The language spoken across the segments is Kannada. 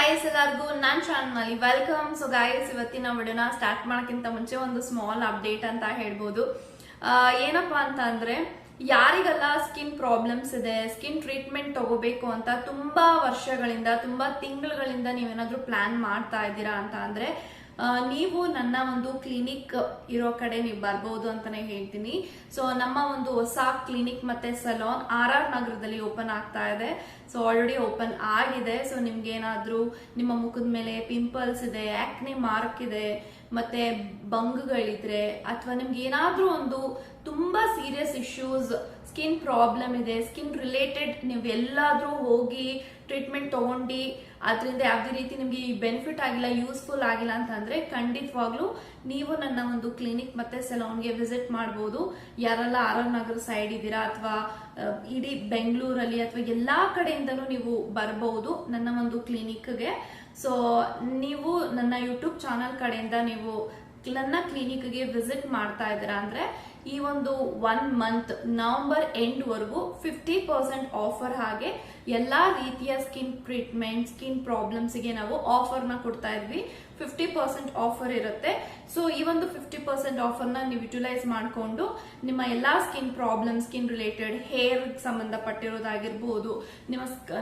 ಗೈಸ್ ಎಲ್ಲರಿಗೂ ನನ್ನ ಚಾನಲ್ ವೆಲ್ಕಮ್. ಸೊ ಗೈಸ್ ಇವತ್ತಿನ ವಿಡಿಯೋನ ಸ್ಟಾರ್ಟ್ ಮಾಡೋಕ್ಕಿಂತ ಮುಂಚೆ ಒಂದು ಸ್ಮಾಲ್ ಅಪ್ಡೇಟ್ ಅಂತ ಹೇಳ್ಬೋದು. ಏನಪ್ಪಾ ಅಂತ ಅಂದ್ರೆ ಯಾರಿಗೆಲ್ಲ ಸ್ಕಿನ್ ಪ್ರಾಬ್ಲಮ್ಸ್ ಇದೆ, ಸ್ಕಿನ್ ಟ್ರೀಟ್ಮೆಂಟ್ ತಗೋಬೇಕು ಅಂತ ತುಂಬಾ ವರ್ಷಗಳಿಂದ ತುಂಬಾ ತಿಂಗಳುಗಳಿಂದ ನೀವೇನಾದ್ರೂ ಪ್ಲಾನ್ ಮಾಡ್ತಾ ಇದ್ದೀರಾ ಅಂತ ಅಂದ್ರೆ ನೀವು ನನ್ನ ಒಂದು ಕ್ಲಿನಿಕ್ ಇರೋ ಕಡೆ ನೀವು ಬರ್ಬೋದು ಅಂತಾನೆ ಹೇಳ್ತೀನಿ. ಸೊ ನಮ್ಮ ಒಂದು ಹೊಸ ಕ್ಲಿನಿಕ್ ಮತ್ತೆ ಸಲೂನ್ RR ನಗರದಲ್ಲಿ ಓಪನ್ ಆಗ್ತಾ ಇದೆ. ಸೊ ಆಲ್ರೆಡಿ ಓಪನ್ ಆಗಿದೆ. ಸೊ ನಿಮ್ಗೆ ಏನಾದ್ರೂ ನಿಮ್ಮ ಮುಖದ ಮೇಲೆ ಪಿಂಪಲ್ಸ್ ಇದೆ, ಆಕ್ನೆ ಮಾರ್ಕ್ ಇದೆ, ಮತ್ತೆ ಬಂಗ್ಗಳಿದ್ರೆ ಅಥವಾ ನಿಮ್ಗೆ ಏನಾದ್ರೂ ಒಂದು ತುಂಬಾ ಸೀರಿಯಸ್ ಇಶ್ಯೂಸ್, ಸ್ಕಿನ್ ಪ್ರಾಬ್ಲಮ್ ಇದೆ, ಸ್ಕಿನ್ ರಿಲೇಟೆಡ್ ನೀವು ಎಲ್ಲಾದ್ರೂ ಹೋಗಿ ಟ್ರೀಟ್ಮೆಂಟ್ ತಗೊಂಡು ಅದರಿಂದ ಯಾವುದೇ ರೀತಿ ನಿಮ್ಗೆ ಬೆನಿಫಿಟ್ ಆಗಿಲ್ಲ, ಯೂಸ್ಫುಲ್ ಆಗಿಲ್ಲ ಅಂತಂದ್ರೆ ಖಂಡಿತವಾಗ್ಲೂ ನೀವು ನನ್ನ ಒಂದು ಕ್ಲಿನಿಕ್ ಮತ್ತೆ ಸಲೂನ್ಗೆ ವಿಸಿಟ್ ಮಾಡಬಹುದು. ಯಾರೆಲ್ಲ RR ನಗರ ಸೈಡ್ ಇದ್ದೀರಾ ಅಥವಾ ಇಡೀ ಬೆಂಗಳೂರಲ್ಲಿ ಅಥವಾ ಎಲ್ಲಾ ಕಡೆಯಿಂದನೂ ನೀವು ಬರಬಹುದು ನನ್ನ ಒಂದು ಕ್ಲಿನಿಕ್ಗೆ. ಸೊ ನೀವು ನನ್ನ ಯೂಟ್ಯೂಬ್ ಚಾನಲ್ ಕಡೆಯಿಂದ ನೀವು ನನ್ನ ಕ್ಲಿನಿಕ್ಗೆ ವಿಸಿಟ್ ಮಾಡ್ತಾ ಇದ್ದೀರಾ ಅಂದ್ರೆ ಈ ಒಂದು 1 ಮಂತ್ ನವೆಂಬರ್ ಎಂಡ್ ವರೆಗೂ 50% ಆಫರ್, ಹಾಗೆ ಎಲ್ಲಾ ರೀತಿಯ ಸ್ಕಿನ್ ಟ್ರೀಟ್ಮೆಂಟ್, ಸ್ಕಿನ್ ಪ್ರಾಬ್ಲಮ್ಸ್ ಗೆ ನಾವು ಆಫರ್ ನ ಕೊಡ್ತಾ ಇದ್ವಿ. 50% ಆಫರ್ ಇರುತ್ತೆ. ಸೊ ಈ ಒಂದು 50% ಆಫರ್ ನ ನೀವು ಯುಟಿಲೈಸ್ ಮಾಡಿಕೊಂಡು ನಿಮ್ಮ ಎಲ್ಲಾ skin problem, skin related hair ಸಂಬಂಧಪಟ್ಟಿರೋದಾಗಿರ್ಬೋದು,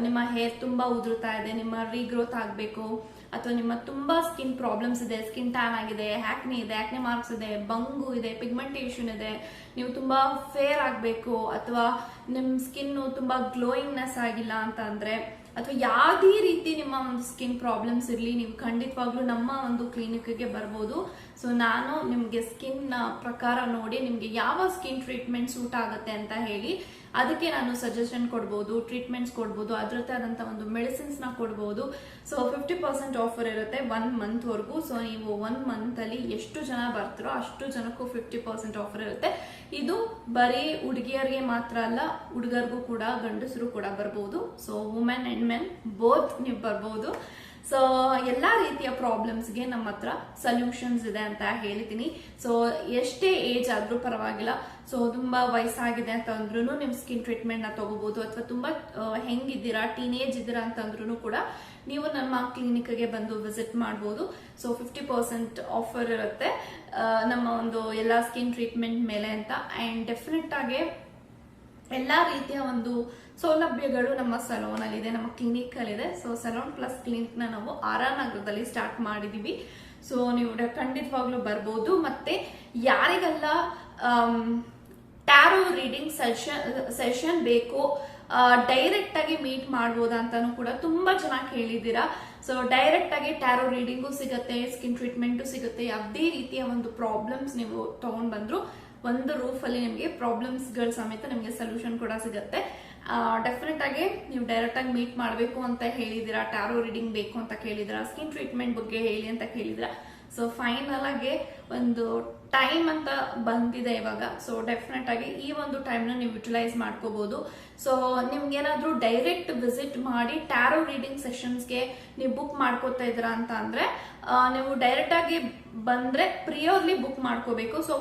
ನಿಮ್ಮ ಹೇರ್ ತುಂಬಾ ಉದುರುತ್ತಾ ಇದೆ, ನಿಮ್ಮ ರೀಗ್ರೋತ್ ಆಗಬೇಕು ಅಥವಾ ನಿಮ್ಮ ತುಂಬಾ ಸ್ಕಿನ್ ಪ್ರಾಬ್ಲಮ್ಸ್ ಇದೆ, ಸ್ಕಿನ್ ಟ್ಯಾನ್ ಆಗಿದೆ, ಆಕ್ನೆ ಇದೆ, ಆಕ್ನೆ ಮಾರ್ಕ್ಸ್ ಇದೆ, ಬಂಗು ಇದೆ, ಪಿಗ್ಮೆಂಟೇಷನ್ ಇದೆ, ನೀವು ತುಂಬಾ ಫೇರ್ ಆಗಬೇಕು ಅಥವಾ ನಿಮ್ ಸ್ಕಿನ್ ತುಂಬಾ ಗ್ಲೋಯಿಂಗ್ನೆಸ್ ಆಗಿಲ್ಲ ಅಂತ ಅಂದ್ರೆ ಅಥವಾ ಯಾವುದೇ ರೀತಿ ನಿಮ್ಮ ಒಂದು ಸ್ಕಿನ್ ಪ್ರಾಬ್ಲಮ್ಸ್ ಇರಲಿ, ನೀವು ಖಂಡಿತವಾಗ್ಲೂ ನಮ್ಮ ಒಂದು ಕ್ಲಿನಿಕ್ಗೆ ಬರ್ಬೋದು. ಸೊ ನಾನು ನಿಮ್ಗೆ ಸ್ಕಿನ್ ಪ್ರಕಾರ ನೋಡಿ ನಿಮ್ಗೆ ಯಾವ ಸ್ಕಿನ್ ಟ್ರೀಟ್ಮೆಂಟ್ ಸೂಟ್ ಆಗುತ್ತೆ ಅಂತ ಹೇಳಿ ಅದಕ್ಕೆ ನಾನು ಸಜೆಷನ್ ಕೊಡ್ಬೋದು, ಟ್ರೀಟ್ಮೆಂಟ್ಸ್ ಕೊಡ್ಬೋದು, ಅದರದ್ದೇ ಆದಂತ ಒಂದು ಮೆಡಿಸಿನ್ಸ್ ನ ಕೊಡ್ಬೋದು. ಸೊ 50% ಆಫರ್ ಇರುತ್ತೆ 1 ಮಂತ್ ವರೆಗೂ. ಸೊ ನೀವು 1 ಮಂತ್ ಅಲ್ಲಿ ಎಷ್ಟು ಜನ ಬರ್ತಿರೋ ಅಷ್ಟು ಜನಕ್ಕೂ 50% ಆಫರ್ ಇರುತ್ತೆ. ಇದು ಬರೀ ಹುಡುಗಿಯರಿಗೆ ಮಾತ್ರ ಅಲ್ಲ, ಹುಡುಗರಿಗೂ ಕೂಡ, ಗಂಡಸರು ಕೂಡ ಬರ್ಬೋದು. So women and men both ನೀವು ಬರ್ಬೋದು. ಸೊ ಎಲ್ಲಾ ರೀತಿಯ ಪ್ರಾಬ್ಲಮ್ಸ್ಗೆ ನಮ್ಮ ಹತ್ರ ಸೊಲ್ಯೂಷನ್ಸ್ ಇದೆ ಅಂತ ಹೇಳ್ತೀನಿ. ಸೊ ಎಷ್ಟೇ ಏಜ್ ಆದ್ರೂ ಪರವಾಗಿಲ್ಲ. ಸೊ ತುಂಬಾ ವಯಸ್ಸಾಗಿದೆ ಅಂತ ಅಂದ್ರೂ ನಿಮ್ ಸ್ಕಿನ್ ಟ್ರೀಟ್ಮೆಂಟ್ ನ ತಗೋಬಹುದು, ಅಥವಾ ತುಂಬಾ ಹೆಂಗಿದ್ದೀರಾ, ಟೀನೇಜ್ ಇದ್ದೀರಾ ಅಂತ ಅಂದ್ರೂ ಕೂಡ ನೀವು ನಮ್ಮ ಕ್ಲಿನಿಕ್ಗೆ ಬಂದು ವಿಸಿಟ್ ಮಾಡಬಹುದು. ಸೊ 50% ಆಫರ್ ಇರುತ್ತೆ ನಮ್ಮ ಒಂದು ಎಲ್ಲಾ ಸ್ಕಿನ್ ಟ್ರೀಟ್ಮೆಂಟ್ ಮೇಲೆ ಅಂತ. ಅಂಡ್ ಡೆಫಿನೆಟ್ ಆಗಿ ಎಲ್ಲಾ ರೀತಿಯ ಒಂದು ಸೌಲಭ್ಯಗಳು ನಮ್ಮ ಸಲೂನ್ ಅಲ್ಲಿ ಇದೆ, ನಮ್ಮ ಕ್ಲಿನಿಕ್ ಅಲ್ಲಿ ಇದೆ. ಸೊ ಸಲೂನ್ ಪ್ಲಸ್ ಕ್ಲಿನಿಕ್ ನ ನಾವು RR ನಗರದಲ್ಲಿ ಸ್ಟಾರ್ಟ್ ಮಾಡಿದೀವಿ. ಸೊ ನೀವು ಖಂಡಿತವಾಗ್ಲೂ ಬರ್ಬೋದು. ಮತ್ತೆ ಯಾರಿಗೆಲ್ಲ ಟ್ಯಾರೋ ರೀಡಿಂಗ್ ಸೆಷನ್ ಬೇಕು, ಡೈರೆಕ್ಟ್ ಆಗಿ ಮೀಟ್ ಮಾಡ್ಬೋದಾ ಅಂತಾನು ಕೂಡ ತುಂಬಾ ಚೆನ್ನಾಗಿ ಹೇಳಿದೀರಾ. ಸೊ ಡೈರೆಕ್ಟ್ ಆಗಿ ಟ್ಯಾರೋ ರೀಡಿಂಗು ಸಿಗುತ್ತೆ, ಸ್ಕಿನ್ ಟ್ರೀಟ್ಮೆಂಟು ಸಿಗುತ್ತೆ. ಯಾವುದೇ ರೀತಿಯ ಒಂದು ಪ್ರಾಬ್ಲಮ್ಸ್ ನೀವು ತಗೊಂಡ್ ಬಂದ್ರು ಒಂದು ರೂಫ್ ಅಲ್ಲಿ ನಿಮಗೆ ಪ್ರಾಬ್ಲಮ್ಸ್ ಗಳ ಸಮೇತ ನಿಮಗೆ ಸೊಲ್ಯೂಷನ್ ಕೂಡ ಸಿಗುತ್ತೆ. ಡೆಫಿನೆಟ್ ಆಗಿ ನೀವು ಡೈರೆಕ್ಟ್ ಆಗಿ ಮೀಟ್ ಮಾಡಬೇಕು ಅಂತ ಹೇಳಿದಿರಾ, ಟ್ಯಾರೋ ರೀಡಿಂಗ್ ಬೇಕು ಅಂತ ಕೇಳಿದಿರಾ, ಸ್ಕಿನ್ ಟ್ರೀಟ್ಮೆಂಟ್ ಬಗ್ಗೆ ಹೇಳಿ ಅಂತ ಕೇಳಿದಿರಾ. ಸೊ ಫೈನಲ್ ಆಗಿ ಒಂದು ಟೈಮ್ ಅಂತ ಬಂದಿದೆ ಇವಾಗ. ಸೊ ಡೆಫಿನೆಟ್ ಆಗಿ ಈ ಒಂದು ಟೈಮ್ ನ ನೀವು ಯುಟಿಲೈಸ್ ಮಾಡ್ಕೋಬಹುದು. ಸೊ ನಿಮ್ಗೆ ಏನಾದ್ರೂ ಡೈರೆಕ್ಟ್ ವಿಸಿಟ್ ಮಾಡಿ ಟ್ಯಾರೋ ರೀಡಿಂಗ್ ಸೆಷನ್ಸ್ಗೆ ನೀವು ಬುಕ್ ಮಾಡ್ಕೋತಾ ಇದ್ದೀರಾ ಅಂತ ಅಂದ್ರೆ ನೀವು ಡೈರೆಕ್ಟ್ ಆಗಿ ಬಂದ್ರೆ ಪ್ರಿಯರ್ಲಿ ಬುಕ್ ಮಾಡ್ಕೋಬೇಕು. ಸೊ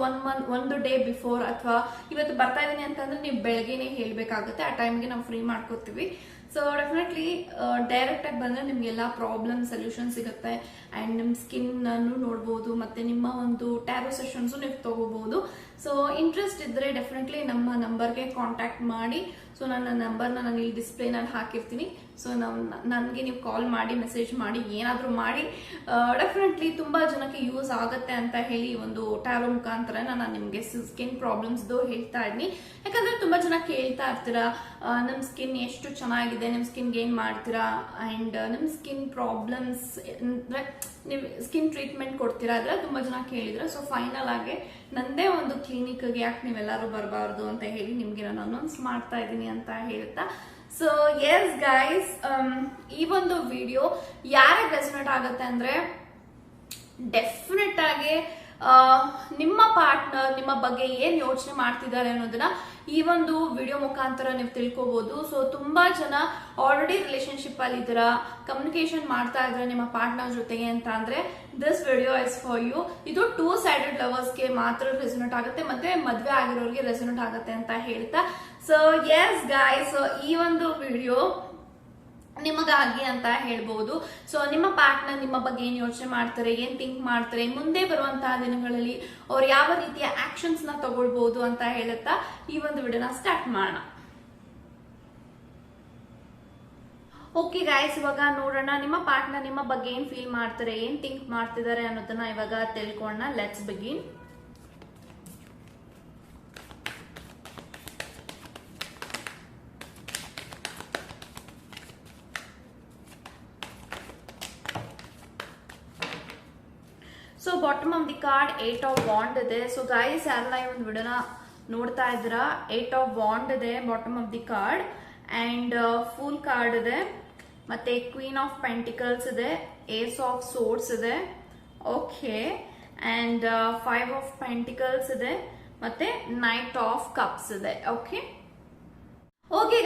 ಒಂದು ಡೇ ಬಿಫೋರ್ ಅಥವಾ ಇವತ್ತು ಬರ್ತಾ ಇದೀನಿ ಅಂತಂದ್ರೆ ನೀವು ಬೆಳಗ್ಗೆನೆ ಹೇಳ್ಬೇಕಾಗುತ್ತೆ, ಆ ಟೈಮ್ಗೆ ನಾವು ಫ್ರೀ ಮಾಡ್ಕೋತೀವಿ. ಸೊ ಡೆಫಿನೆಟ್ಲಿ ಡೈರೆಕ್ಟ್ ಆಗಿ ಬಂದ್ರೆ ನಿಮ್ಗೆ ಎಲ್ಲಾ ಪ್ರಾಬ್ಲಮ್ ಸೊಲ್ಯೂಷನ್ ಸಿಗುತ್ತೆ. ಅಂಡ್ ನಿಮ್ ಸ್ಕಿನ್ ಅನ್ನು ನೋಡ್ಬೋದು, ಮತ್ತೆ ನಿಮ್ಮ ಒಂದು ಟ್ಯಾರೋ ಸೆಷನ್ಸ್ ನೀವು ತಗೋಬಹುದು. ಸೊ ಇಂಟ್ರೆಸ್ಟ್ ಇದ್ರೆ ಡೆಫಿನೆಟ್ಲಿ ನಮ್ಮ ನಂಬರ್ಗೆ ಕಾಂಟ್ಯಾಕ್ಟ್ ಮಾಡಿ. ಸೊ ನನ್ನ ನಂಬರ್ನ ನಾನು ಇಲ್ಲಿ ಡಿಸ್ಪ್ಲೇ ನಲ್ಲಿ ಹಾಕಿರ್ತೀನಿ. ಸೊ ನನಗೆ ನೀವು ಕಾಲ್ ಮಾಡಿ, ಮೆಸೇಜ್ ಮಾಡಿ, ಏನಾದ್ರೂ ಮಾಡಿ. ಡೆಫಿನೆಟ್ಲಿ ತುಂಬಾ ಜನಕ್ಕೆ ಯೂಸ್ ಆಗುತ್ತೆ ಅಂತ ಹೇಳಿ ಒಂದು ಟ್ಯಾರೋ ಮುಖಾಂತರ ನಾನು ನಿಮ್ಗೆ ಸ್ಕಿನ್ ಪ್ರಾಬ್ಲಮ್ಸ್ ಹೇಳ್ತಾ ಇದ್ದೀನಿ. ಯಾಕಂದ್ರೆ ತುಂಬಾ ಜನ ಕೇಳ್ತಾ ಇರ್ತೀರಾ, ನಮ್ ಸ್ಕಿನ್ ಎಷ್ಟು ಚೆನ್ನಾಗಿದೆ, ನಿಮ್ ಸ್ಕಿನ್ ಏನ್ ಮಾಡ್ತೀರಾ, ಅಂಡ್ ನಿಮ್ ಸ್ಕಿನ್ ಪ್ರಾಬ್ಲಮ್ಸ್ ಅಂದ್ರೆ ನೀವು ಸ್ಕಿನ್ ಟ್ರೀಟ್ಮೆಂಟ್ ಕೊಡ್ತೀರಾ ಅದ್ರ ತುಂಬಾ ಜನ ಕೇಳಿದ್ರೆ. ಸೊ ಫೈನಲ್ ಆಗಿ ನಂದೇ ಒಂದು ಕ್ಲಿನಿಕ್ಗೆ ಯಾಕೆ ನೀವೆಲ್ಲರೂ ಬರಬಾರ್ದು ಅಂತ ಹೇಳಿ ನಿಮ್ಗೆ ನಾನು ಅನೌನ್ಸ್ ಮಾಡ್ತಾ ಇದ್ದೀನಿ ಅಂತ ಹೇಳ್ತಾ. ಸೊ ಎಸ್ ಗೈಸ್, ಈ ಒಂದು ವಿಡಿಯೋ ಯಾರಿಗೆ ರೆಸನೇಟ್ ಆಗುತ್ತೆ ಅಂದ್ರೆ ಡೆಫಿನೆಟ್ ಆಗಿ ನಿಮ್ಮ ಪಾರ್ಟ್ನರ್ ನಿಮ್ಮ ಬಗ್ಗೆ ಏನ್ ಯೋಚನೆ ಮಾಡ್ತಿದ್ದಾರೆ ಅನ್ನೋದನ್ನ ಈ ಒಂದು ವಿಡಿಯೋ ಮುಖಾಂತರ ನೀವು ತಿಳ್ಕೋಬಹುದು. ಸೊ ತುಂಬಾ ಜನ ಆಲ್ರೆಡಿ ರಿಲೇಶನ್ಶಿಪ್ ಅಲ್ಲಿ ಇದ್ದೀರಾ, ಕಮ್ಯುನಿಕೇಶನ್ ಮಾಡ್ತಾ ಇದ್ರೆ ನಿಮ್ಮ ಪಾರ್ಟ್ನರ್ ಜೊತೆಗೆ ಅಂತ ಅಂದ್ರೆ this video is for you. ಇದು 2 ಸೈಡೆಡ್ ಲವರ್ಸ್ಗೆ ಮಾತ್ರ ರೆಸನೇಟ್ ಆಗುತ್ತೆ, ಮತ್ತೆ ಮದ್ವೆ ಆಗಿರೋರಿಗೆ ರೆಸನೇಟ್ ಆಗುತ್ತೆ ಅಂತ ಹೇಳ್ತಾ. ಸೊ ಎಸ್ ಗಾಯ್ಸ್, ಈ ಒಂದು ವಿಡಿಯೋ ನಿಮಗಾಗಿ ಅಂತ ಹೇಳ್ಬೋದು. ಸೊ ನಿಮ್ಮ ಪಾರ್ಟ್ನರ್ ನಿಮ್ಮ ಬಗ್ಗೆ ಏನ್ ಯೋಚನೆ ಮಾಡ್ತಾರೆ, ಏನ್ ಥಿಂಕ್ ಮಾಡ್ತಾರೆ, ಮುಂದೆ ಬರುವಂತಹ ದಿನಗಳಲ್ಲಿ ಅವ್ರು ಯಾವ ರೀತಿಯ ಆಕ್ಷನ್ಸ್ ನ ತಗೊಳ್ಬಹುದು ಅಂತ ಹೇಳುತ್ತಾ ಈ ಒಂದು ವಿಡಿಯೋನ ಸ್ಟಾರ್ಟ್ ಮಾಡೋಣ. ಓಕೆ ಗೈಸ್, ಇವಾಗ ನೋಡೋಣ ನಿಮ್ಮ ಪಾರ್ಟ್ನರ್ ನಿಮ್ಮ ಬಗ್ಗೆ ಏನ್ ಫೀಲ್ ಮಾಡ್ತಾರೆ, ಏನ್ ಥಿಂಕ್ ಮಾಡ್ತಿದ್ದಾರೆ ಅನ್ನೋದನ್ನ ಇವಾಗ ತಿಳ್ಕೊಳ್ಳೋಣ. Let's begin. So bottom of the card 8 of wand ಇದೆ. ಸೊ ಗೈಸ್ ಯಾರೆಲ್ಲ ಈ ಒಂದು ವಿಡಿಯೋನ ನೋಡ್ತಾ ಇದ್ದೀರಾ, 8 ಆಫ್ ವಾಂಡ್ ಇದೆ bottom of the card, and full card ಇದೆ, ಮತ್ತೆ ಕ್ವೀನ್ ಆಫ್ ಪೆಂಟಿಕಲ್ಸ್ ಇದೆ, ಏಸ್ ಆಫ್ ಸೋರ್ಡ್ಸ್ ಇದೆ, ಓಕೆ, ಅಂಡ್ 5 ಆಫ್ ಪೆಂಟಿಕಲ್ಸ್ ಇದೆ, ಮತ್ತೆ ನೈಟ್ ಆಫ್ ಕಪ್ಸ್ ಇದೆ. ಓಕೆ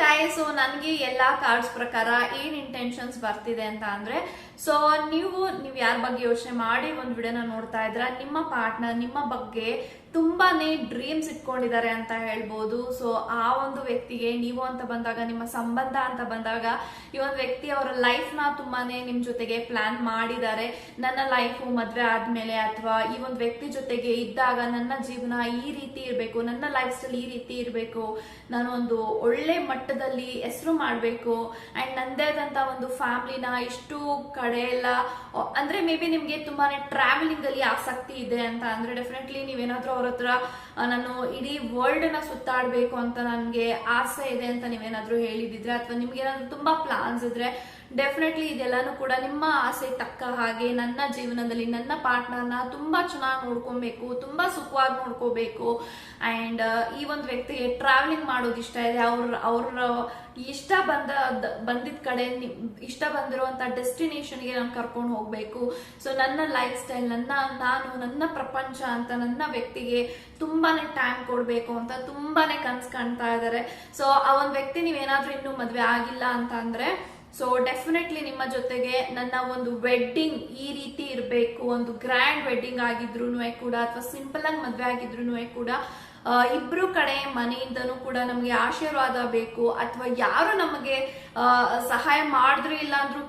ಗಾಯ್ಸ್, ಸೊ ನನಗೆ ಎಲ್ಲಾ ಕಾರ್ಡ್ಸ್ ಪ್ರಕಾರ ಏನ್ ಇಂಟೆನ್ಷನ್ಸ್ ಬರ್ತಿದೆ ಅಂತ ಅಂದ್ರೆ, ಸೊ ನೀವು ಯಾರ ಬಗ್ಗೆ ಯೋಚನೆ ಮಾಡಿ ಒಂದು ವಿಡಿಯೋನ ನೋಡ್ತಾ ಇದ್ರ, ನಿಮ್ಮ ಪಾರ್ಟ್ನರ್ ನಿಮ್ಮ ಬಗ್ಗೆ ತುಂಬಾನೇ ಡ್ರೀಮ್ಸ್ ಇಟ್ಕೊಂಡಿದ್ದಾರೆ ಅಂತ ಹೇಳ್ಬೋದು. ಸೊ ಆ ಒಂದು ವ್ಯಕ್ತಿಗೆ ನೀವು ಅಂತ ಬಂದಾಗ, ನಿಮ್ಮ ಸಂಬಂಧ ಅಂತ ಬಂದಾಗ, ಈ ಒಂದು ವ್ಯಕ್ತಿ ಅವರ ಲೈಫ್ ನ ತುಂಬಾನೇ ನಿಮ್ ಜೊತೆಗೆ ಪ್ಲಾನ್ ಮಾಡಿದ್ದಾರೆ. ನನ್ನ ಲೈಫ್ ಮದ್ವೆ ಆದ್ಮೇಲೆ ಅಥವಾ ಈ ಒಂದು ವ್ಯಕ್ತಿ ಜೊತೆಗೆ ಇದ್ದಾಗ ನನ್ನ ಜೀವನ ಈ ರೀತಿ ಇರ್ಬೇಕು, ನನ್ನ ಲೈಫ್ ಸ್ಟೈಲ್ ಈ ರೀತಿ ಇರ್ಬೇಕು, ನಾನು ಒಂದು ಒಳ್ಳೆ ಮಟ್ಟದಲ್ಲಿ ಹೆಸರು ಮಾಡ್ಬೇಕು, ಅಂಡ್ ನಂದೇ ಆದಂತ ಒಂದು ಫ್ಯಾಮಿಲಿನ ಇಷ್ಟು ಕಡೆ ಎಲ್ಲ, ಅಂದ್ರೆ ಮೇ ಬಿ ನಿಮ್ಗೆ ತುಂಬಾನೇ ಟ್ರಾವೆಲಿಂಗ್ ಅಲ್ಲಿ ಆಸಕ್ತಿ ಇದೆ ಅಂತ ಅಂದ್ರೆ ಡೆಫಿನೆಟ್ಲಿ ನೀವೇನಾದ್ರೂ ಅವ್ರ ಹತ್ರ ನಾನು ಇಡೀ ವರ್ಲ್ಡ್ ನ ಸುತ್ತಾಡ್ಬೇಕು ಅಂತ ನನ್ಗೆ ಆಸೆ ಇದೆ ಅಂತ ನೀವೇನಾದ್ರೂ ಹೇಳಿದಿದ್ರೆ, ಅಥವಾ ನಿಮ್ಗೆ ಏನಾದ್ರು ತುಂಬಾ ಪ್ಲಾನ್ಸ್ ಇದ್ರೆ, ಡೆಫಿನೆಟ್ಲಿ ಇದೆಲ್ಲಾನು ಕೂಡ ನಿಮ್ಮ ಆಸೆ ತಕ್ಕ ಹಾಗೆ ನನ್ನ ಜೀವನದಲ್ಲಿ ನನ್ನ ಪಾರ್ಟ್ನರ್ನ ತುಂಬಾ ಚೆನ್ನಾಗಿ ನೋಡ್ಕೊಬೇಕು, ತುಂಬಾ ಸುಖವಾಗಿ ನೋಡ್ಕೋಬೇಕು. ಅಂಡ್ ಈ ಒಂದು ವ್ಯಕ್ತಿಗೆ ಟ್ರಾವೆಲಿಂಗ್ ಮಾಡೋದು ಇಷ್ಟ ಇದೆ, ಅವ್ರ ಇಷ್ಟ ಬಂದಿದ್ ಕಡೆ ಇಷ್ಟ ಬಂದಿರುವಂತ ಡೆಸ್ಟಿನೇಷನ್ಗೆ ನಾನು ಕರ್ಕೊಂಡು ಹೋಗ್ಬೇಕು. ಸೊ ನನ್ನ ಲೈಫ್ ಸ್ಟೈಲ್, ನನ್ನ ಪ್ರಪಂಚ ಅಂತ ನನ್ನ ವ್ಯಕ್ತಿಗೆ ತುಂಬಾನೇ ಟೈಮ್ ಕೊಡ್ಬೇಕು ಅಂತ ತುಂಬಾನೇ ಕನ್ಸ್ ಕಾಣ್ತಾ ಇದಾರೆ. ಸೊ ಆ ಒಂದು ವ್ಯಕ್ತಿ ನೀವೇನಾದ್ರೂ ಇನ್ನೂ ಮದ್ವೆ ಆಗಿಲ್ಲ ಅಂತ ಅಂದ್ರೆ, ಸೊ ಡೆಫಿನೆಟ್ಲಿ ನಿಮ್ಮ ಜೊತೆಗೆ ನನ್ನ ಒಂದು ವೆಡ್ಡಿಂಗ್ ಈ ರೀತಿ ಇರಬೇಕು, ಒಂದು ಗ್ರ್ಯಾಂಡ್ ವೆಡ್ಡಿಂಗ್ ಆಗಿದ್ರು ಕೂಡ ಅಥವಾ ಸಿಂಪಲ್ ಆಗಿ ಮದ್ವೆ ಆಗಿದ್ರು ಕೂಡ ಇಬ್ರು ಕಡೆ ಮನೆಯಿಂದನೂ ಕೂಡ ನಮ್ಗೆ ಆಶೀರ್ವಾದ ಬೇಕು, ಅಥವಾ ಯಾರು ನಮಗೆ ಸಹಾಯ ಮಾಡಿದ್ರು ಇಲ್ಲ ಅಂದ್ರೂ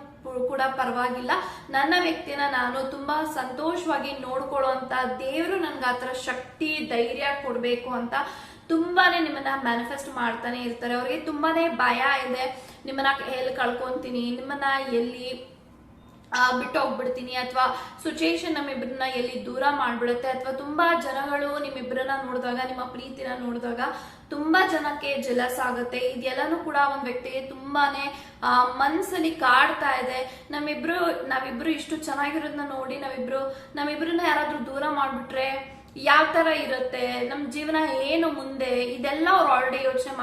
ಕೂಡ ಪರವಾಗಿಲ್ಲ, ನನ್ನ ವ್ಯಕ್ತಿನ ನಾನು ತುಂಬಾ ಸಂತೋಷವಾಗಿ ನೋಡ್ಕೊಳ್ಳುವಂತ ದೇವರು ನನ್ಗೆ ಆತರ ಶಕ್ತಿ ಧೈರ್ಯ ಕೊಡ್ಬೇಕು ಅಂತ ತುಂಬಾನೇ ನಿಮ್ಮನ್ನ ಮ್ಯಾನಿಫೆಸ್ಟ್ ಮಾಡ್ತಾನೆ ಇರ್ತಾರೆ. ಅವ್ರಿಗೆ ತುಂಬಾನೇ ಭಯ ಇದೆ, ನಿಮ್ಮನ್ನ ಎಲ್ಲಿ ಕಳ್ಕೊಂತೀನಿ, ನಿಮ್ಮನ್ನ ಎಲ್ಲಿ ಬಿಟ್ಟು ಹೋಗ್ಬಿಡ್ತೀನಿ, ಅಥವಾ ಸಿಚುಯೇಷನ್ ನಮ್ಮಿಬ್ಬರನ್ನ ಎಲ್ಲಿ ದೂರ ಮಾಡ್ಬಿಡುತ್ತೆ, ಅಥವಾ ತುಂಬಾ ಜನಗಳು ನಿಮ್ಮಿಬ್ಬರನ್ನ ನೋಡಿದಾಗ, ನಿಮ್ಮ ಪ್ರೀತಿನ ನೋಡಿದಾಗ ತುಂಬಾ ಜನಕ್ಕೆ ಜೆಲಸ್ ಆಗುತ್ತೆ. ಇದೆಲ್ಲಾನು ಕೂಡ ಒಂದ್ ವ್ಯಕ್ತಿಗೆ ತುಂಬಾನೇ ಮನ್ಸಲ್ಲಿ ಕಾಡ್ತಾ ಇದೆ. ನಾವಿಬ್ರು ಇಷ್ಟು ಚೆನ್ನಾಗಿರೋದನ್ನ ನೋಡಿ ನಮ್ಮಿಬ್ರನ್ನ ಯಾರಾದ್ರೂ ದೂರ ಮಾಡ್ಬಿಟ್ರೆ ಯಾವ ತರ ಇರುತ್ತೆ, ನಮ್ ಜೀವನ ಏನು ಮುಂದೆ, ಇದೆಲ್ಲ ಅವ್ರು ಆಲ್ರೆಡಿ ಯೋಚನೆ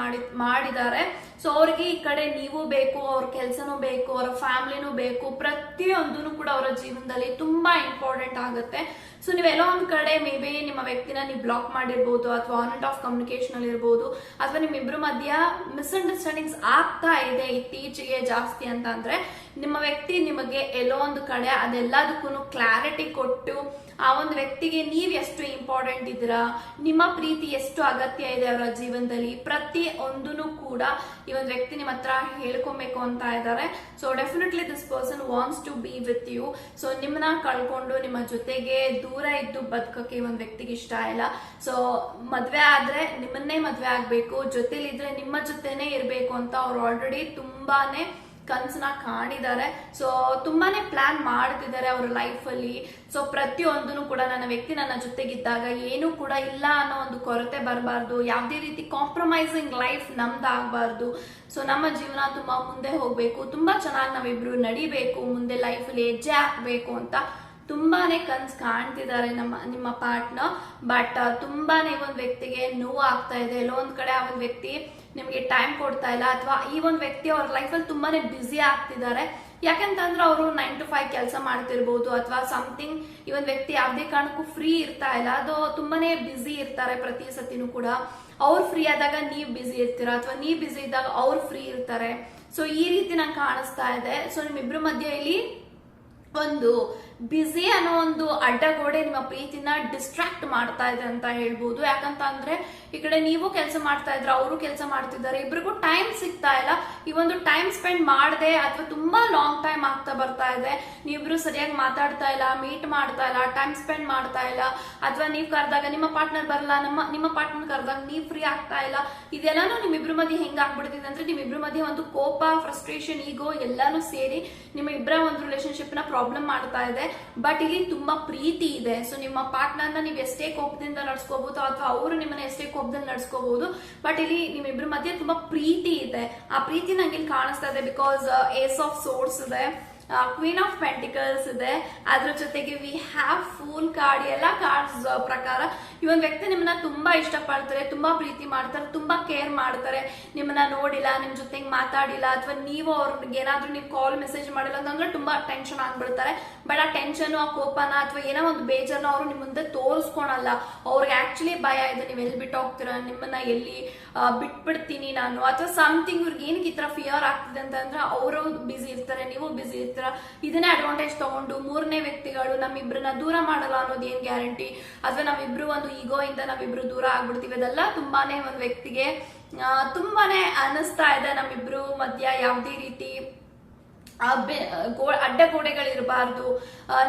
ಮಾಡಿದ್ದಾರೆ. ಸೊ ಅವ್ರಿಗೆ ಈ ಕಡೆ ನೀವು ಬೇಕು, ಅವ್ರ ಕೆಲ್ಸನೂ ಬೇಕು, ಅವ್ರ ಫ್ಯಾಮಿಲಿನೂ ಬೇಕು, ಪ್ರತಿಯೊಂದೂ ಕೂಡ ಅವರ ಜೀವನದಲ್ಲಿ ತುಂಬಾ ಇಂಪಾರ್ಟೆಂಟ್ ಆಗುತ್ತೆ. ಸೊ ನೀವೆಲ್ಲೋ ಒಂದ್ ಕಡೆ ಮೇ ಬಿ ನಿಮ್ಮ ವ್ಯಕ್ತಿನ ನೀವು ಬ್ಲಾಕ್ ಮಾಡಿರ್ಬೋದು, ಅಥವಾ ಆನ್ ಅಂಡ್ ಆಫ್ ಕಮ್ಯುನಿಕೇಶನ್ ಅಲ್ಲಿ ಇರ್ಬೋದು, ಅಥವಾ ನಿಮ್ಮಿಬ್ರು ಮಧ್ಯ ಮಿಸ್ಅಂಡರ್ಸ್ಟ್ಯಾಂಡಿಂಗ್ಸ್ ಆಗ್ತಾ ಇದೆ ಇತ್ತೀಚೆಗೆ ಜಾಸ್ತಿ ಅಂತ ಅಂದ್ರೆ, ನಿಮ್ಮ ವ್ಯಕ್ತಿ ನಿಮಗೆ ಎಲ್ಲೋ ಒಂದು ಕಡೆ ಅದೆಲ್ಲದಕ್ಕೂ ಕ್ಲಾರಿಟಿ ಕೊಟ್ಟು ಆ ಒಂದು ವ್ಯಕ್ತಿಗೆ ನೀವ್ ಎಷ್ಟು ಇಂಪಾರ್ಟೆಂಟ್ ಇದ್ದೀರಾ, ನಿಮ್ಮ ಪ್ರೀತಿ ಎಷ್ಟು ಅಗತ್ಯ ಇದೆ ಅವರ ಜೀವನದಲ್ಲಿ, ಪ್ರತಿ ಒಂದೂ ಕೂಡ ಈ ಒಂದು ವ್ಯಕ್ತಿ ನಿಮ್ಮ ಹತ್ರ ಹೇಳ್ಕೊಬೇಕು ಅಂತ ಇದ್ದಾರೆ. So definitely this person wants to be with you. So ನಿಮ್ಮನ್ನ ಕಳ್ಕೊಂಡು ನಿಮ್ಮ ಜೊತೆಗೆ ದೂರ ಇದ್ದು ಬದುಕಕ್ಕೆ ಈ ಒಂದು ವ್ಯಕ್ತಿಗೆ ಇಷ್ಟ ಇಲ್ಲ. ಸೊ ಮದ್ವೆ ಆದ್ರೆ ನಿಮ್ಮನ್ನೇ ಮದ್ವೆ ಆಗ್ಬೇಕು, ಜೊತೆಲಿದ್ರೆ ನಿಮ್ಮ ಜೊತೆನೆ ಇರ್ಬೇಕು ಅಂತ ಅವ್ರು ಆಲ್ರೆಡಿ ತುಂಬಾನೇ ಕನ್ಸನ್ನ ಕಾಣಿದ್ದಾರೆ. ಸೊ ತುಂಬಾನೇ ಪ್ಲಾನ್ ಮಾಡ್ತಿದ್ದಾರೆ ಅವ್ರ ಲೈಫ್ ಅಲ್ಲಿ. ಸೊ ಪ್ರತಿಯೊಂದನ್ನು ಕೂಡ ನನ್ನ ವ್ಯಕ್ತಿ ನನ್ನ ಜೊತೆಗಿದ್ದಾಗ ಏನು ಕೂಡ ಇಲ್ಲ ಅನ್ನೋ ಒಂದು ಕೊರತೆ ಬರಬಾರ್ದು, ಯಾವುದೇ ರೀತಿ ಕಾಂಪ್ರಮೈಸಿಂಗ್ ಲೈಫ್ ನಮ್ದಾಗಬಾರ್ದು. ಸೊ ನಮ್ಮ ಜೀವನ ತುಂಬಾ ಮುಂದೆ ಹೋಗ್ಬೇಕು, ತುಂಬಾ ಚೆನ್ನಾಗಿ ನಾವಿಬ್ರು ನಡಿಬೇಕು, ಮುಂದೆ ಲೈಫ್ ಅಲ್ಲಿ ಹೆಜ್ಜೆ ಹಾಕ್ಬೇಕು ಅಂತ ತುಂಬಾನೇ ಕನ್ಸ್ ಕಾಣ್ತಿದ್ದಾರೆ ನಿಮ್ಮ ಪಾರ್ಟ್ನರ್. ಬಟ್ ತುಂಬಾನೇ ಒಂದು ವ್ಯಕ್ತಿಗೆ ನೋವು ಆಗ್ತಾ ಇದೆ. ಎಲ್ಲೋ ಒಂದ್ ಕಡೆ ಆ ಒಂದು ವ್ಯಕ್ತಿ ನಿಮ್ಗೆ ಟೈಮ್ ಕೊಡ್ತಾ ಇಲ್ಲ, ಅಥವಾ ಈ ಒಂದು ವ್ಯಕ್ತಿ ಅವ್ರ ಲೈಫಲ್ಲಿ ತುಂಬಾನೇ ಬ್ಯುಸಿ ಆಗ್ತಿದ್ದಾರೆ. ಯಾಕಂತಂದ್ರೆ ಅವರು 9 to 5 ಕೆಲಸ ಮಾಡ್ತಿರ್ಬೋದು, ಅಥವಾ ಸಮಥಿಂಗ್ ಈ ಒಂದು ವ್ಯಕ್ತಿ ಯಾವುದೇ ಕಾರಣಕ್ಕೂ ಫ್ರೀ ಇರ್ತಾ ಇಲ್ಲ, ಅದು ತುಂಬಾನೇ ಬ್ಯುಸಿ ಇರ್ತಾರೆ. ಪ್ರತಿ ಸತಿನೂ ಕೂಡ ಅವ್ರು ಫ್ರೀ ಆದಾಗ ನೀವ್ ಬ್ಯುಸಿ ಇರ್ತೀರಾ, ಅಥವಾ ನೀವ್ ಬ್ಯುಸಿ ಇದ್ದಾಗ ಅವ್ರು ಫ್ರೀ ಇರ್ತಾರೆ. ಸೊ ಈ ರೀತಿ ನಂಗೆ ಕಾಣಿಸ್ತಾ ಇದೆ. ಸೊ ನಿಮ್ಮಿಬ್ರು ಮಧ್ಯೆ ಇಲ್ಲಿ ಒಂದು ಬಿಸಿ ಅನ್ನೋ ಒಂದು ಅಡ್ಡಗೋಡೆ ನಿಮ್ಮ ಪ್ರೀತಿನ ಡಿಸ್ಟ್ರಾಕ್ಟ್ ಮಾಡ್ತಾ ಇದೆ ಅಂತ ಹೇಳ್ಬೋದು. ಯಾಕಂತ ಅಂದ್ರೆ ಈ ಕಡೆ ನೀವು ಕೆಲಸ ಮಾಡ್ತಾ ಇದ್ರೆ, ಅವರು ಕೆಲಸ ಮಾಡ್ತಿದ್ದಾರೆ, ಇಬ್ರಿಗೂ ಟೈಮ್ ಸಿಗ್ತಾ ಇಲ್ಲ. ಈ ಒಂದು ಟೈಮ್ ಸ್ಪೆಂಡ್ ಮಾಡದೆ ಅಥವಾ ತುಂಬಾ ಲಾಂಗ್ ಟೈಮ್ ಆಗ್ತಾ ಬರ್ತಾ ಇದೆ, ನೀವಿಬ್ರು ಸರಿಯಾಗಿ ಮಾತಾಡ್ತಾ ಇಲ್ಲ, ಮೀಟ್ ಮಾಡ್ತಾ ಇಲ್ಲ, ಟೈಮ್ ಸ್ಪೆಂಡ್ ಮಾಡ್ತಾ ಇಲ್ಲ, ಅಥವಾ ನೀವ್ ಕರೆದಾಗ ನಿಮ್ಮ ಪಾರ್ಟ್ನರ್ ಬರಲ್ಲ, ನಿಮ್ಮ ಪಾರ್ಟ್ನರ್ ಕರೆದಾಗ ನೀವ್ ಫ್ರೀ ಆಗ್ತಾ ಇಲ್ಲ. ಇದೆಲ್ಲಾನು ನಿಮ್ಮಿಬ್ರು ಮಧ್ಯೆ ಹೆಂಗ್ ಆಗ್ಬಿಡ್ತಿದೆ ಅಂದ್ರೆ, ನಿಮ್ಮಿಬ್ರು ಮಧ್ಯೆ ಒಂದು ಕೋಪ, ಫ್ರಸ್ಟ್ರೇಷನ್, ಈಗೋ ಎಲ್ಲಾನು ಸೇರಿ ನಿಮ್ಮ ಇಬ್ಬರ ಒಂದು ರಿಲೇಶನ್ಶಿಪ್ ನ ಪ್ರಾಬ್ಲಮ್ ಮಾಡ್ತಾ ಇದೆ. ಬಟ್ ಇಲ್ಲಿ ತುಂಬಾ ಪ್ರೀತಿ ಇದೆ. ಸೊ ನಿಮ್ಮ ಪಾರ್ಟ್ನರ್ನ ನೀವು ಎಷ್ಟೇ ಕೋಪದಿಂದ ನಡ್ಸ್ಕೋಬಹುದು ಅಥವಾ ಅವರು ನಿಮ್ಮನ್ನ ಎಷ್ಟೇ ಕೋಪದಲ್ಲಿ ನಡ್ಸ್ಕೋಬಹುದು, ಬಟ್ ಇಲ್ಲಿ ನಿಮ್ಮಿಬ್ರ ಮಧ್ಯೆ ತುಂಬಾ ಪ್ರೀತಿ ಇದೆ. ಆ ಪ್ರೀತಿ ನಂಗೆ ಇಲ್ಲಿ ಕಾಣಿಸ್ತಾ ಇದೆ. ಬಿಕಾಸ್ ಏಸ್ ಆಫ್ ಸೋರ್ಸ್ ಇದೆ, ಕ್ವೀನ್ ಆಫ್ ಪೆಂಟಿಕಲ್ಸ್ ಇದೆ, ಅದ್ರ ಜೊತೆಗೆ ವಿ ಹ್ಯಾವ್ ಫೂಲ್ ಕಾರ್ಡ್. ಎಲ್ಲ ಕಾರ್ಡ್ಸ್ ಪ್ರಕಾರ ಈ ಒಂದು ವ್ಯಕ್ತಿ ನಿಮ್ಮನ್ನ ತುಂಬಾ ಇಷ್ಟಪಡ್ತಾರೆ, ತುಂಬಾ ಪ್ರೀತಿ ಮಾಡ್ತಾರೆ, ತುಂಬಾ ಕೇರ್ ಮಾಡ್ತಾರೆ. ನಿಮ್ಮನ್ನ ನೋಡಿಲ್ಲ, ನಿಮ್ ಜೊತೆ ಮಾತಾಡಿಲ್ಲ, ಅಥವಾ ನೀವು ಅವ್ರಿಗೆ ಏನಾದ್ರೂ ನೀವು ಕಾಲ್ ಮೆಸೇಜ್ ಮಾಡಿಲ್ಲ ಅಂತಂದ್ರೆ ತುಂಬಾ ಟೆನ್ಷನ್ ಆಗ್ಬಿಡ್ತಾರೆ. ಬಟ್ ಆ ಟೆನ್ಷನ್, ಆ ಕೋಪನ ಅಥವಾ ಏನೋ ಒಂದು ಬೇಜಾರನ್ನ ಅವ್ರು ನಿಮ್ ಮುಂದೆ ತೋರಿಸ್ಕೊಳಲ್ಲ. ಅವ್ರಿಗೆ ಆಕ್ಚುಲಿ ಭಯ ಇದೆ, ನೀವ್ ಎಲ್ಲಿ ಬಿಟ್ಟು ಹೋಗ್ತೀರಾ, ನಿಮ್ಮನ್ನ ಎಲ್ಲಿ ಬಿಟ್ಬಿಡ್ತೀನಿ ನಾನು, ಅಥವಾ ಸಮಥಿಂಗ್. ಇವ್ರಿಗೆ ಏನಕ್ಕೆ ಈ ತರ ಫಿಯರ್ ಆಗ್ತಿದೆ ಅಂತಂದ್ರೆ, ಅವರು ಬಿಸಿ ಇರ್ತಾರೆ, ನೀವು ಬಿಸಿ ಇರ್ತೀರ. ಇದನ್ನೇ ಅಡ್ವಾಂಟೇಜ್ ತಗೊಂಡು ಮೂರನೇ ವ್ಯಕ್ತಿಗಳು ನಮ್ಮಿಬ್ರನ್ನ ದೂರ ಮಾಡಲ್ಲ ಅನ್ನೋದು ಏನ್ ಗ್ಯಾರಂಟಿ, ಅಥವಾ ನಾವಿಬ್ರು ಒಂದು ಈಗೋ ಇಂದ ನಾವಿಬ್ರು ದೂರ ಆಗ್ಬಿಡ್ತೀವಿ. ಅದೆಲ್ಲ ತುಂಬಾನೇ ಒಂದು ವ್ಯಕ್ತಿಗೆ ತುಂಬಾನೇ ಅನಿಸ್ತಾ ಇದೆ. ನಮ್ಮಿಬ್ರು ಮಧ್ಯ ಯಾವುದೇ ರೀತಿ ಅಡ್ಡಗೋಡೆಗಳಿರಬಾರ್ದು,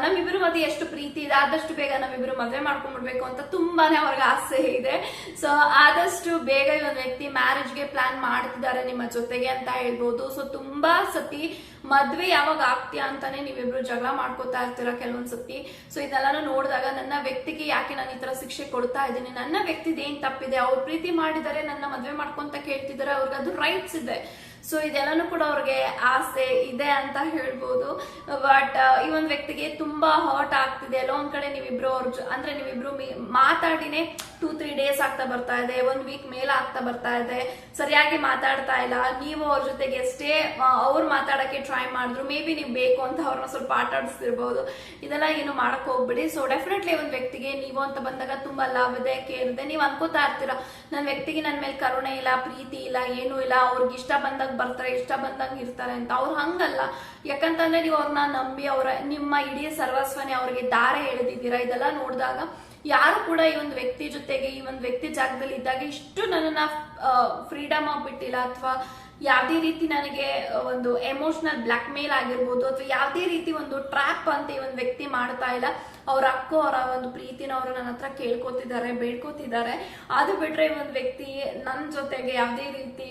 ನಮ್ಮಿಬ್ರು ಮಧ್ಯೆ ಎಷ್ಟು ಪ್ರೀತಿ ಇದೆ ಆದಷ್ಟು ಬೇಗ ನಮ್ಮಿಬ್ರು ಮದುವೆ ಮಾಡ್ಕೊಂಡ್ಬಿಡ್ಬೇಕು ಅಂತ ತುಂಬಾನೇ ಅವ್ರಿಗೆ ಆಸೆ ಇದೆ. ಸೊ ಆದಷ್ಟು ಬೇಗ ಈ ಒಂದು ವ್ಯಕ್ತಿ ಮ್ಯಾರೇಜ್ಗೆ ಪ್ಲಾನ್ ಮಾಡ್ತಿದ್ದಾರೆ ನಿಮ್ಮ ಜೊತೆಗೆ ಅಂತ ಹೇಳ್ಬೋದು. ಸೊ ತುಂಬಾ ಸತಿ ಮದ್ವೆ ಯಾವಾಗ ಆಗ್ತೀಯಾ ಅಂತಾನೆ ನೀವಿಬ್ರು ಜಗಳ ಮಾಡ್ಕೋತಾ ಇರ್ತೀರ ಕೆಲವೊಂದ್ ಸತಿ. ಸೊ ಇದೆಲ್ಲಾನು ನೋಡಿದಾಗ ನನ್ನ ವ್ಯಕ್ತಿಗೆ ಯಾಕೆ ನಾನು ಈ ತರ ಶಿಕ್ಷೆ ಕೊಡ್ತಾ ಇದ್ದೀನಿ, ನನ್ನ ವ್ಯಕ್ತಿದ ಏನ್ ತಪ್ಪಿದೆ, ಅವ್ರು ಪ್ರೀತಿ ಮಾಡಿದರೆ ನನ್ನ ಮದ್ವೆ ಮಾಡ್ಕೊಂತ ಕೇಳ್ತಿದ್ದಾರೆ, ಅವ್ರಿಗೆ ಅದು ರೈಟ್ಸ್ ಇದೆ. ಸೊ ಇದೆಲ್ಲಾನು ಕೂಡ ಅವ್ರಿಗೆ ಆಸೆ ಇದೆ ಅಂತ ಹೇಳ್ಬೋದು. ಬಟ್ ಈ ಒಂದು ವ್ಯಕ್ತಿಗೆ ತುಂಬಾ ಹರ್ಟ್ ಆಗ್ತಿದೆ. ಎಲ್ಲ ಒಂದ್ ಕಡೆ ನೀವಿಬ್ರು ಅಂದ್ರೆ ನೀವಿಬ್ರು ಮಾತಾಡಿನೇ 2-3 ಡೇಸ್ ಆಗ್ತಾ ಬರ್ತಾ ಇದೆ, 1 ವೀಕ್ ಮೇಲೆ ಆಗ್ತಾ ಬರ್ತಾ ಇದೆ, ಸರಿಯಾಗಿ ಮಾತಾಡ್ತಾ ಇಲ್ಲ. ನೀವು ಅವ್ರ ಜೊತೆಗೆ ಎಷ್ಟೇ ಅವ್ರು ಮಾತಾಡಕ್ಕೆ ಟ್ರೈ ಮಾಡಿದ್ರು, ಮೇ ಬಿ ನೀವು ಬೇಕು ಅಂತ ಅವ್ರನ್ನ ಸ್ವಲ್ಪ ಆಟ ಆಡಿಸ್ತಿರ್ಬೋದು. ಇದೆಲ್ಲ ಏನು ಮಾಡಕ್ ಹೋಗ್ಬಿಡಿ. ಸೊ ಡೆಫಿನೆಟ್ಲಿ ಒಂದು ವ್ಯಕ್ತಿಗೆ ನೀವು ಅಂತ ಬಂದಾಗ ತುಂಬಾ ಲವ್ ಇದೆ, ಕೇರ್ ಇದೆ. ನೀವು ಅನ್ಕೋತಾ ಇರ್ತೀರಾ, ನನ್ನ ವ್ಯಕ್ತಿಗೆ ನನ್ನ ಮೇಲೆ ಕರುಣೆ ಇಲ್ಲ, ಪ್ರೀತಿ ಇಲ್ಲ, ಏನೂ ಇಲ್ಲ, ಅವ್ರಿಗೆ ಇಷ್ಟ ಬಂದಾಗ ಬರ್ತಾರೆ, ಇಷ್ಟ ಬಂದಂಗ ಇರ್ತಾರೆ ಅಂತ. ಅವ್ರು ಹಂಗಲ್ಲ. ಯಾಕಂತಂದ್ರೆ ನೀವು ಅವ್ರನ್ನ ನಂಬಿ ನಿಮ್ಮ ಇಡೀ ಸರ್ವಸ್ವನೇ ಅವ್ರಿಗೆ ದಾರೆ ಎಳೆದಿದ್ದೀರಾ. ಇದೆಲ್ಲ ನೋಡಿದಾಗ ಯಾರು ಕೂಡ ಈ ಒಂದು ವ್ಯಕ್ತಿ ಜೊತೆಗೆ, ಈ ಒಂದು ವ್ಯಕ್ತಿ ಜಾಗದಲ್ಲಿ ಇದ್ದಾಗ ಇಷ್ಟು ನನ್ನನ್ನ ಫ್ರೀಡಮ್ ಆಗ್ಬಿಟ್ಟಿಲ್ಲ, ಅಥವಾ ಯಾವುದೇ ರೀತಿ ನನಗೆ ಒಂದು ಎಮೋಷನಲ್ ಬ್ಲಾಕ್ ಮೇಲ್ ಆಗಿರ್ಬೋದು, ಅಥವಾ ಯಾವುದೇ ರೀತಿ ಒಂದು ಟ್ರ್ಯಾಪ್ ಅಂತ ಈ ಒಂದು ವ್ಯಕ್ತಿ ಮಾಡ್ತಾ ಇಲ್ಲ. ಅವ್ರ ಅಕ್ಕೋ ಅವರ ಒಂದು ಪ್ರೀತಿನ ಅವರು ನನ್ನ ಹತ್ರ ಕೇಳ್ಕೊತಿದ್ದಾರೆ, ಬೇಡ್ಕೋತಿದ್ದಾರೆ. ಅದು ಬಿಟ್ರೆ ಈ ಒಂದು ವ್ಯಕ್ತಿ ನನ್ನ ಜೊತೆಗೆ ಯಾವುದೇ ರೀತಿ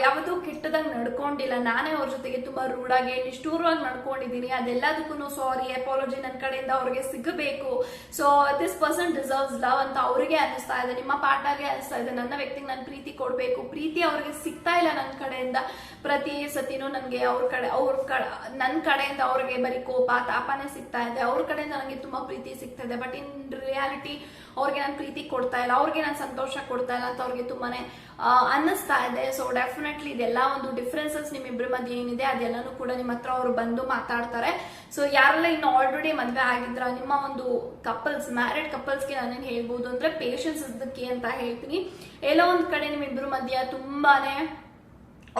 ಯಾವತ್ತೂ ಕೆಟ್ಟದಾಗ ನಡ್ಕೊಂಡಿಲ್ಲ. ನಾನೇ ಅವ್ರ ಜೊತೆಗೆ ತುಂಬಾ ರೂಢಾಗಿ ನಿಷ್ಠೂರವಾಗಿ ನಡ್ಕೊಂಡಿದ್ದೀನಿ. ಅದೆಲ್ಲದಕ್ಕೂ ಸಾರಿ, ಅಪಾಲಜಿ ನನ್ನ ಕಡೆಯಿಂದ ಅವ್ರಿಗೆ ಸಿಗಬೇಕು. So this person deserves love ಅಂತ ಅವ್ರಿಗೆ ಅನಿಸ್ತಾ ಇದೆ, ನಿಮ್ಮ ಪಾರ್ಟ್ನರ್ಗೆ ಅನಿಸ್ತಾ ಇದೆ. ನನ್ನ ವ್ಯಕ್ತಿಗೆ ನಾನು ಪ್ರೀತಿ ಕೊಡ್ಬೇಕು, ಪ್ರೀತಿ ಅವ್ರಿಗೆ ಸಿಗ್ತಾ ಇಲ್ಲ ನನ್ನ ಕಡೆಯಿಂದ. ಪ್ರತಿ ಸತಿನೂ ನನಗೆ ನನ್ನ ಕಡೆಯಿಂದ ಅವ್ರಿಗೆ ಬರೀ ಕೋಪ, ತಾಪನೇ ಸಿಗ್ತಾ ಇದೆ. ಅವ್ರ ಕಡೆಯಿಂದ ನನಗೆ ತುಂಬಾ ಪ್ರೀತಿ ಸಿಗ್ತಾ ಇದೆ. ಬಟ್ ಇನ್ ರಿಯಾಲಿಟಿ ಅವ್ರಿಗೆ ನಾನು ಪ್ರೀತಿ ಕೊಡ್ತಾ ಇಲ್ಲ, ಅವ್ರಿಗೆ ನಾನು ಸಂತೋಷ ಕೊಡ್ತಾ ಇಲ್ಲ ಅಂತ ಅವ್ರಿಗೆ ತುಂಬಾನೇ ಅನ್ನಿಸ್ತಾ ಇದೆ. ಸೊ ಡೆಫಿನೆಟ್ಲಿ ಇದೆಲ್ಲ ಒಂದು ಡಿಫ್ರೆನ್ಸಸ್ ನಿಮ್ಮಿಬ್ಬರ ಮಧ್ಯೆ ಏನಿದೆ ಅದೆಲ್ಲನೂ ಕೂಡ ನಿಮ್ಮ ಹತ್ರ ಅವ್ರು ಬಂದು ಮಾತಾಡ್ತಾರೆ. ಸೊ ಯಾರೆಲ್ಲ ಇನ್ನು ಆಲ್ರೆಡಿ ಮದ್ವೆ ಆಗಿದ್ರ ನಿಮ್ಮ ಒಂದು ಕಪಲ್ಸ್, ಮ್ಯಾರಿಡ್ ಕಪಲ್ಸ್ಗೆ ನಾನೇನು ಹೇಳ್ಬೋದು ಅಂದ್ರೆ ಪೇಷನ್ಸ್ ಇದ್ದಕ್ಕೆ ಅಂತ ಹೇಳ್ತೀನಿ. ಎಲ್ಲೋ ಒಂದ್ ಕಡೆ ನಿಮ್ಮಿಬ್ಬರ ಮಧ್ಯ ತುಂಬಾನೇ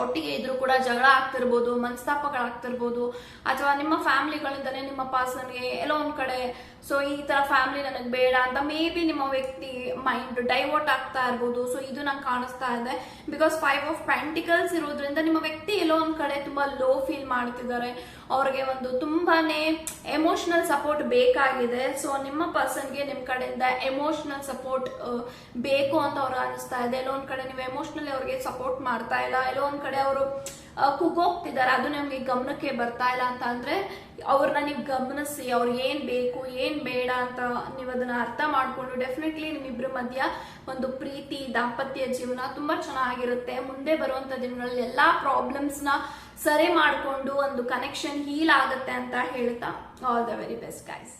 ಒಟ್ಟಿಗೆ ಇದ್ರು ಕೂಡ ಜಗಳ ಆಗ್ತಿರ್ಬೋದು, ಮನಸ್ತಾಪಗಳಾಗ್ತಿರ್ಬೋದು, ಅಥವಾ ನಿಮ್ಮ ಫ್ಯಾಮಿಲಿಗಳಿಂದನೇ ನಿಮ್ಮ ಪರ್ಸನ್ಗೆ ಎಲ್ಲೋ ಒಂದ್ ಕಡೆ ಸೊ ಈ ತರ ಫ್ಯಾಮಿಲಿ ನನಗೆ ಬೇಡ ಅಂತ ಮೇ ಬಿ ನಿಮ್ಮ ವ್ಯಕ್ತಿ ಮೈಂಡ್ ಡೈವರ್ಟ್ ಆಗ್ತಾ ಇರ್ಬೋದು. ಸೊ ಇದು ನಂಗೆ ಕಾಣಿಸ್ತಾ ಇದೆ. ಬಿಕಾಸ್ 5 ಆಫ್ ಪೆಂಟಿಕಲ್ಸ್ ಇರೋದ್ರಿಂದ ನಿಮ್ಮ ವ್ಯಕ್ತಿ ಎಲ್ಲೋ ಒಂದ್ ಕಡೆ ತುಂಬಾ ಲೋ ಫೀಲ್ ಮಾಡ್ತಿದ್ದಾರೆ. ಅವ್ರಿಗೆ ಒಂದು ತುಂಬಾನೇ ಎಮೋಷನಲ್ ಸಪೋರ್ಟ್ ಬೇಕಾಗಿದೆ. ಸೊ ನಿಮ್ಮ ಪರ್ಸನ್ಗೆ ನಿಮ್ ಕಡೆಯಿಂದ ಎಮೋಷನಲ್ ಸಪೋರ್ಟ್ ಬೇಕು ಅಂತ ಅವ್ರಿಗೆ ಅನಿಸ್ತಾ ಇದೆ. ಎಲ್ಲೋ ಒಂದ್ ಕಡೆ ನೀವು ಎಮೋಷನಲಿ ಅವ್ರಿಗೆ ಸಪೋರ್ಟ್ ಮಾಡ್ತಾ ಇಲ್ಲ, ಎಲ್ಲೋ ಒಂದ್ ಕಡೆ ಅವರು ಕುಗ್ಗೋಗ್ತಿದ್ದಾರೆ, ಅದು ನಮ್ಗೆ ಗಮನಕ್ಕೆ ಬರ್ತಾ ಇಲ್ಲ ಅಂತ ಅಂದ್ರೆ ಅವ್ರನ್ನ ನೀವು ಗಮನಿಸಿ, ಅವ್ರಿಗೆ ಏನ್ ಬೇಕು ಏನ್ ಬೇಡ ಅಂತ ನೀವು ಅದನ್ನ ಅರ್ಥ ಮಾಡ್ಕೊಂಡು ಡೆಫಿನೆಟ್ಲಿ ನಿಮ್ಮಿಬ್ರ ಮಧ್ಯ ಒಂದು ಪ್ರೀತಿ, ದಾಂಪತ್ಯ ಜೀವನ ತುಂಬಾ ಚೆನ್ನಾಗಿರುತ್ತೆ. ಮುಂದೆ ಬರುವಂತ ದಿನಗಳಲ್ಲಿ ಎಲ್ಲಾ ಪ್ರಾಬ್ಲಮ್ಸ್ ನ ಸರಿ ಮಾಡ್ಕೊಂಡು ಒಂದು ಕನೆಕ್ಷನ್ ಹೀಲ್ ಆಗುತ್ತೆ ಅಂತ ಹೇಳ್ತಾ all the very best guys.